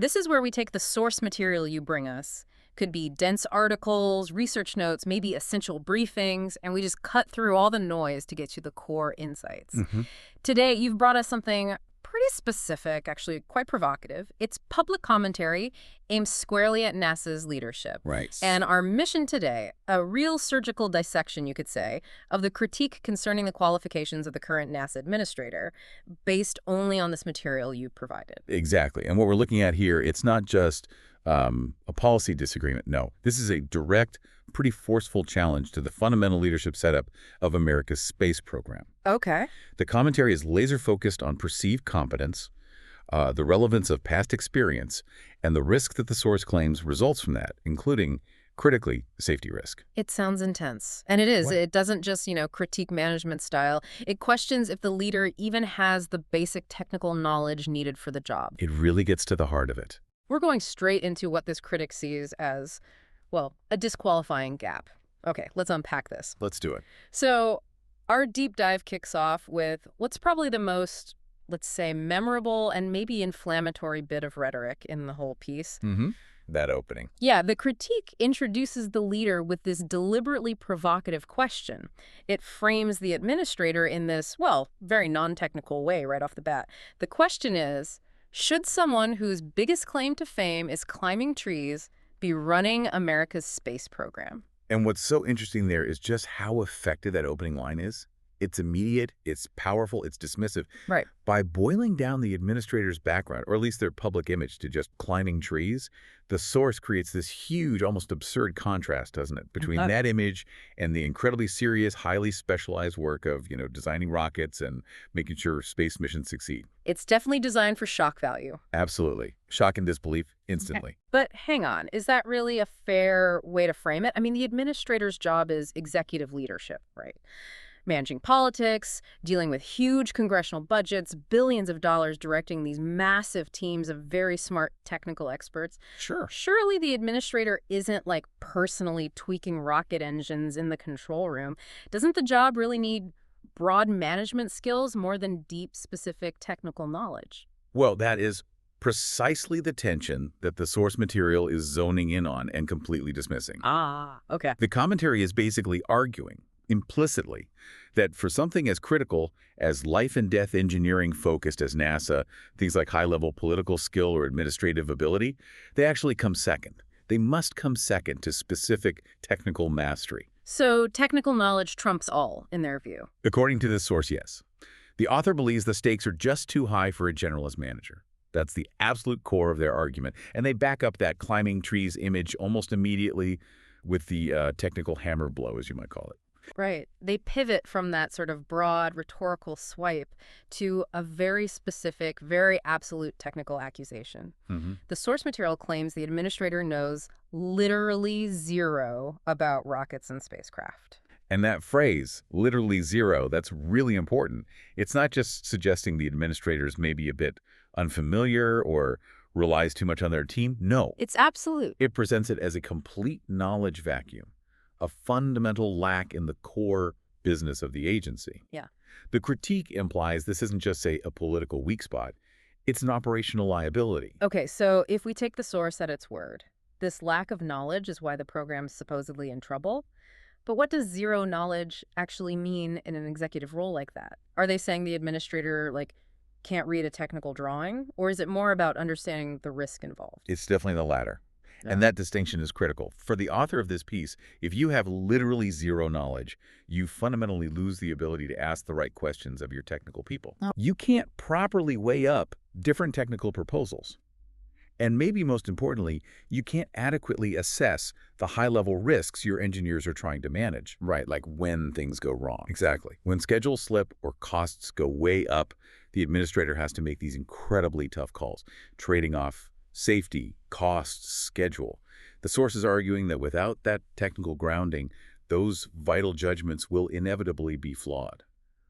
This is where we take the source material you bring us. Could be dense articles, research notes, maybe essential briefings, and we just cut through all the noise to get you the core insights. Hmm. Today, you've brought us something pretty specific, actually quite provocative. It's public commentary aimed squarely at NASA's leadership. Right. And our mission today, a real surgical dissection, you could say, of the critique concerning the qualifications of the current NASA administrator, based only on this material you provided. Exactly. And what we're looking at here, it's not just a policy disagreement. No, this is a direct, pretty forceful challenge to the fundamental leadership setup of America's space program. Okay. The commentary is laser-focused on perceived competence, the relevance of past experience, and the risk that the source claims results from that, including, critically, the safety risk. It sounds intense. And it is. What? It doesn't just, critique management style. It questions if the leader even has the basic technical knowledge needed for the job. It really gets to the heart of it. We're going straight into what this critic sees as, well, a disqualifying gap. Okay, let's unpack this. Let's do it. So our deep dive kicks off with what's probably the most, let's say, memorable and maybe inflammatory bit of rhetoric in the whole piece. Mm-hmm. That opening. Yeah, the critique introduces the leader with this deliberately provocative question. It frames the administrator in this, well, very non-technical way right off the bat. The question is, should someone whose biggest claim to fame is climbing trees be running America's space program? And what's so interesting there is just how effective that opening line is. It's immediate, it's powerful, it's dismissive. Right. By boiling down the administrator's background, or at least their public image, to just climbing trees, the source creates this huge, almost absurd contrast, doesn't it, between that image and the incredibly serious, highly specialized work of, designing rockets and making sure space missions succeed. It's definitely designed for shock value. Absolutely. Shock and disbelief instantly. But hang on, is that really a fair way to frame it? I mean, the administrator's job is executive leadership, right? Managing politics, dealing with huge congressional budgets, billions of dollars directing these massive teams of very smart technical experts. Sure. Surely the administrator isn't like personally tweaking rocket engines in the control room. Doesn't the job really need broad management skills more than deep, specific technical knowledge? Well, that is precisely the tension that the source material is zoning in on and completely dismissing. Ah, okay. The commentary is basically arguing, implicitly, that for something as critical as life and death engineering focused as NASA, things like high-level political skill or administrative ability, they actually come second. They must come second to specific technical mastery. So technical knowledge trumps all, in their view. According to this source, yes. The author believes the stakes are just too high for a generalist manager. That's the absolute core of their argument. And they back up that climbing trees image almost immediately with the technical hammer blow, as you might call it. Right. They pivot from that sort of broad rhetorical swipe to a very specific, very absolute technical accusation. Mm-hmm. The source material claims the administrator knows literally zero about rockets and spacecraft. And that phrase, literally zero, that's really important. It's not just suggesting the administrators may be a bit unfamiliar or relies too much on their team. No. It's absolute. It presents it as a complete knowledge vacuum, a fundamental lack in the core business of the agency. Yeah. The critique implies this isn't just, say, a political weak spot. It's an operational liability. Okay, so if we take the source at its word, this lack of knowledge is why the program's supposedly in trouble. But what does zero knowledge actually mean in an executive role like that? Are they saying the administrator, can't read a technical drawing? Or is it more about understanding the risk involved? It's definitely the latter. Yeah. And that distinction is critical. For the author of this piece, if you have literally zero knowledge, you fundamentally lose the ability to ask the right questions of your technical people. Oh. You can't properly weigh up different technical proposals. And maybe most importantly, you can't adequately assess the high-level risks your engineers are trying to manage. Right, like when things go wrong. Exactly. When schedules slip or costs go way up, the administrator has to make these incredibly tough calls, trading off safety, costs, schedule. The source is arguing that without that technical grounding, those vital judgments will inevitably be flawed,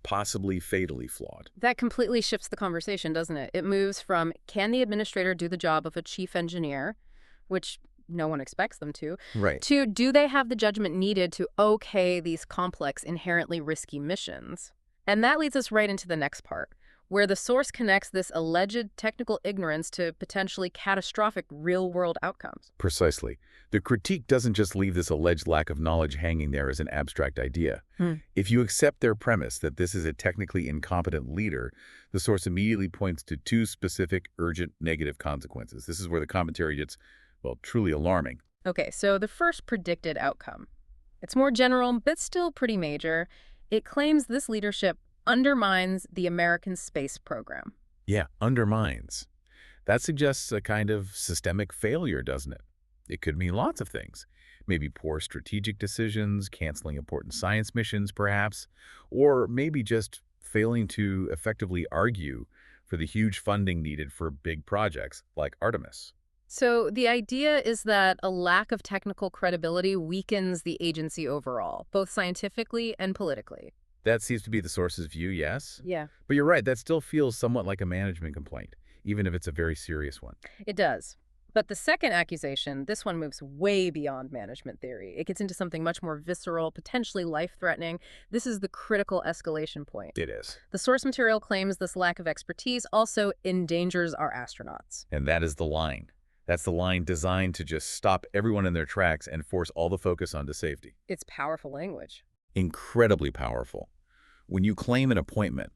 possibly fatally flawed. That completely shifts the conversation, doesn't it? It moves from, can the administrator do the job of a chief engineer, which no one expects them to, Right. to do they have the judgment needed to okay these complex, inherently risky missions? And that leads us right into the next part. where the source connects this alleged technical ignorance to potentially catastrophic real-world outcomes. Precisely. The critique doesn't just leave this alleged lack of knowledge hanging there as an abstract idea. Hmm. If you accept their premise that this is a technically incompetent leader, the source immediately points to two specific, urgent, negative consequences. This is where the commentary gets, well, truly alarming. Okay, so the first predicted outcome. It's more general, but still pretty major. It claims this leadership undermines the American space program. Yeah, undermines. That suggests a kind of systemic failure, doesn't it? It could mean lots of things. Maybe poor strategic decisions, canceling important science missions, perhaps, or maybe just failing to effectively argue for the huge funding needed for big projects like Artemis. So the idea is that a lack of technical credibility weakens the agency overall, both scientifically and politically. That seems to be the source's view, yes. Yeah, But you're right, that still feels somewhat like a management complaint, even if it's a very serious one. it does. But the second accusation, this one moves way beyond management theory. It gets into something much more visceral, potentially life-threatening. This is the critical escalation point. It is. The source material claims this lack of expertise also endangers our astronauts. And that is the line. That's the line designed to just stop everyone in their tracks and force all the focus onto safety. It's powerful language. Incredibly powerful. When you claim an appointment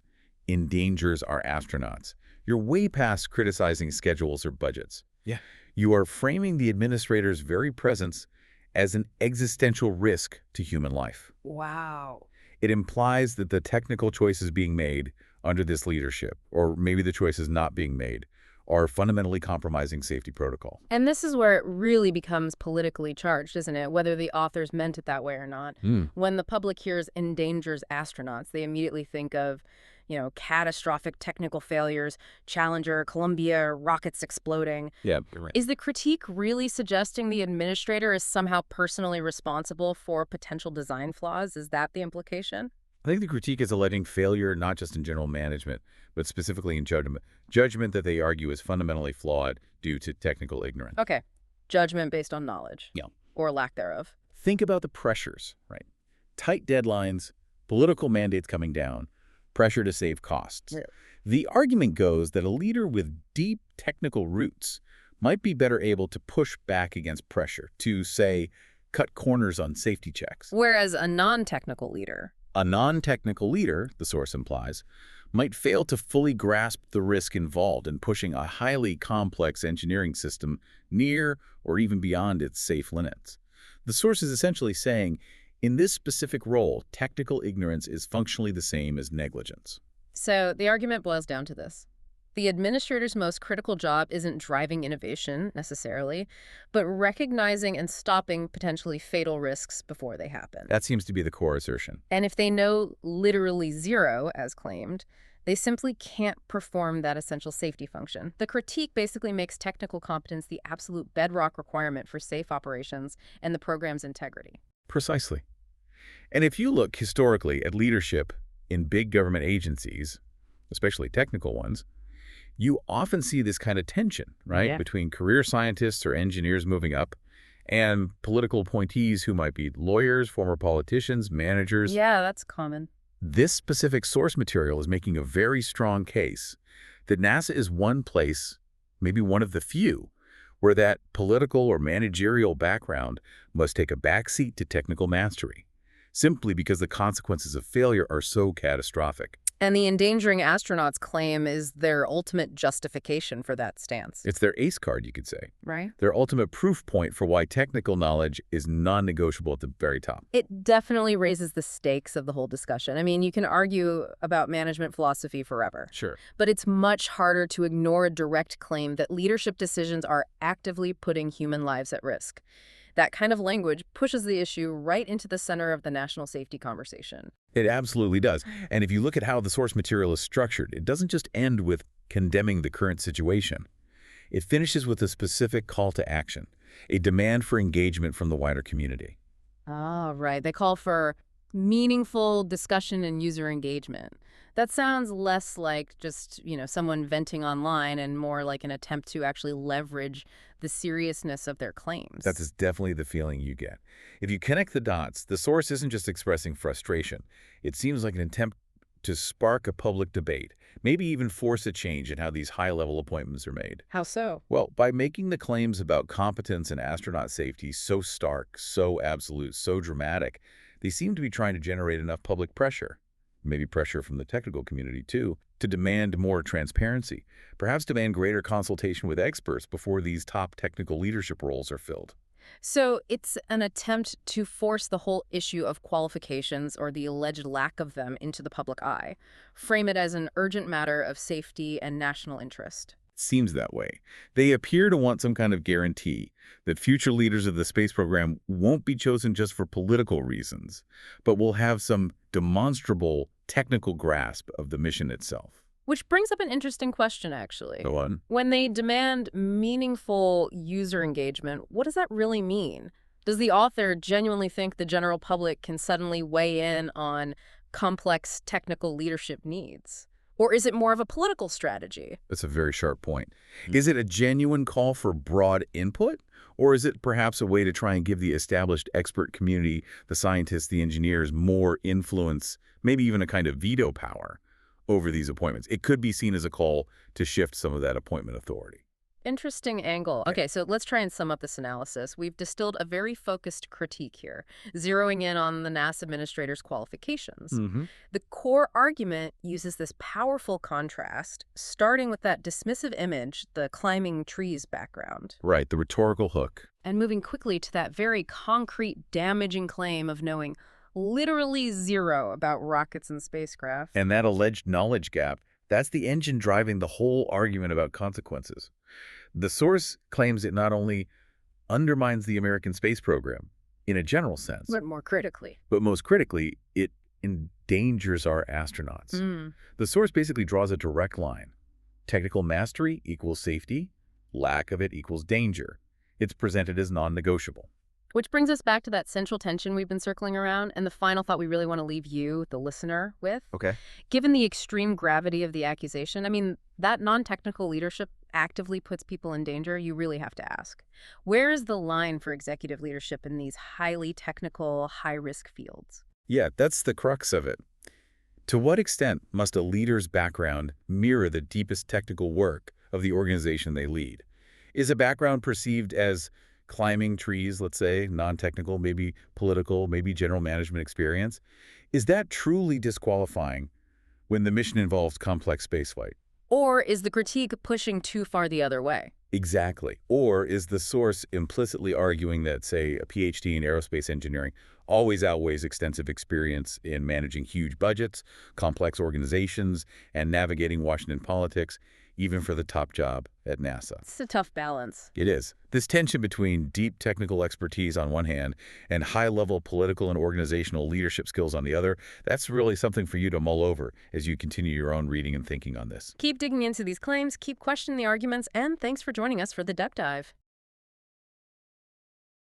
endangers our astronauts, you're way past criticizing schedules or budgets. Yeah. You are framing the administrator's very presence as an existential risk to human life. Wow. It implies that the technical choices being made under this leadership, or maybe the choices not being made, are fundamentally compromising safety protocol. And this is where it really becomes politically charged, isn't it? Whether the authors meant it that way or not. When the public hears endangers astronauts, they immediately think of, catastrophic technical failures, Challenger, Columbia, rockets exploding. Yeah, you're right. Is the critique really suggesting the administrator is somehow personally responsible for potential design flaws? Is that the implication? I think the critique is alleging failure not just in general management, but specifically in judgment. Judgment that they argue is fundamentally flawed due to technical ignorance. Okay. Judgment based on knowledge. Yeah. Or lack thereof. Think about the pressures, right? Tight deadlines, political mandates coming down, pressure to save costs. Yeah. The argument goes that a leader with deep technical roots might be better able to push back against pressure to, say, cut corners on safety checks. Whereas a non-technical leader. A non-technical leader, the source implies, might fail to fully grasp the risk involved in pushing a highly complex engineering system near or even beyond its safe limits. The source is essentially saying, in this specific role, technical ignorance is functionally the same as negligence. So the argument boils down to this. The administrator's most critical job isn't driving innovation, necessarily, but recognizing and stopping potentially fatal risks before they happen. That seems to be the core assertion. And if they know literally zero, as claimed, they simply can't perform that essential safety function. The critique basically makes technical competence the absolute bedrock requirement for safe operations and the program's integrity. Precisely. And if you look historically at leadership in big government agencies, especially technical ones, you often see this kind of tension, right, Yeah. between career scientists or engineers moving up and political appointees who might be lawyers, former politicians, managers. Yeah, that's common. This specific source material is making a very strong case that NASA is one place, maybe one of the few, where that political or managerial background must take a backseat to technical mastery, simply because the consequences of failure are so catastrophic. And the endangering astronauts claim is their ultimate justification for that stance. It's their ace card, you could say. Right? Their ultimate proof point for why technical knowledge is non-negotiable at the very top. It definitely raises the stakes of the whole discussion. I mean, you can argue about management philosophy forever, Sure. but it's much harder to ignore a direct claim that leadership decisions are actively putting human lives at risk. That kind of language pushes the issue right into the center of the national safety conversation. It absolutely does. And if you look at how the source material is structured, it doesn't just end with condemning the current situation. It finishes with a specific call to action, a demand for engagement from the wider community. Ah, right. They call for meaningful discussion and user engagement. That sounds less like just, someone venting online and more like an attempt to actually leverage the seriousness of their claims. That is definitely the feeling you get. If you connect the dots, the source isn't just expressing frustration. It seems like an attempt to spark a public debate, maybe even force a change in how these high-level appointments are made. How so? Well, by making the claims about competence and astronaut safety so stark, so absolute, so dramatic, they seem to be trying to generate enough public pressure, maybe pressure from the technical community too, to demand more transparency, perhaps demand greater consultation with experts before these top technical leadership roles are filled. So it's an attempt to force the whole issue of qualifications or the alleged lack of them into the public eye, frame it as an urgent matter of safety and national interest. Seems that way. They appear to want some kind of guarantee that future leaders of the space program won't be chosen just for political reasons, but will have some demonstrable technical grasp of the mission itself. Which brings up an interesting question, actually. Go on. When they demand meaningful user engagement, what does that really mean? Does the author genuinely think the general public can suddenly weigh in on complex technical leadership needs? Or is it more of a political strategy? That's a very sharp point. Is it a genuine call for broad input? Or is it perhaps a way to try and give the established expert community, the scientists, the engineers, more influence, maybe even a kind of veto power over these appointments? It could be seen as a call to shift some of that appointment authority. Interesting angle. Yeah. Okay, so let's try and sum up this analysis. We've distilled a very focused critique here, zeroing in on the NASA administrator's qualifications. Mm-hmm. The core argument uses this powerful contrast, starting with that dismissive image, the climbing trees background, Right, the rhetorical hook. and moving quickly to that very concrete, damaging claim of knowing literally zero about rockets and spacecraft. And that alleged knowledge gap, that's the engine driving the whole argument about consequences. The source claims it not only undermines the American space program in a general sense, But more critically. but most critically, it endangers our astronauts. The source basically draws a direct line. Technical mastery equals safety, lack of it equals danger. It's presented as non-negotiable. Which brings us back to that central tension we've been circling around, and the final thought we really want to leave you, the listener, with. Okay. Given the extreme gravity of the accusation, I mean, that non-technical leadership actively puts people in danger, you really have to ask. Where is the line for executive leadership in these highly technical, high-risk fields? Yeah, that's the crux of it. To what extent must a leader's background mirror the deepest technical work of the organization they lead? Is a background perceived as climbing trees, let's say, non-technical, maybe political, maybe general management experience? Is that truly disqualifying when the mission involves complex spaceflight? Or is the critique pushing too far the other way? Exactly. Or is the source implicitly arguing that, say, a PhD in aerospace engineering always outweighs extensive experience in managing huge budgets, complex organizations, and navigating Washington politics, even for the top job at NASA? It's a tough balance. It is. This tension between deep technical expertise on one hand and high-level political and organizational leadership skills on the other, that's really something for you to mull over as you continue your own reading and thinking on this. Keep digging into these claims, keep questioning the arguments, and thanks for joining us for the Depth Dive.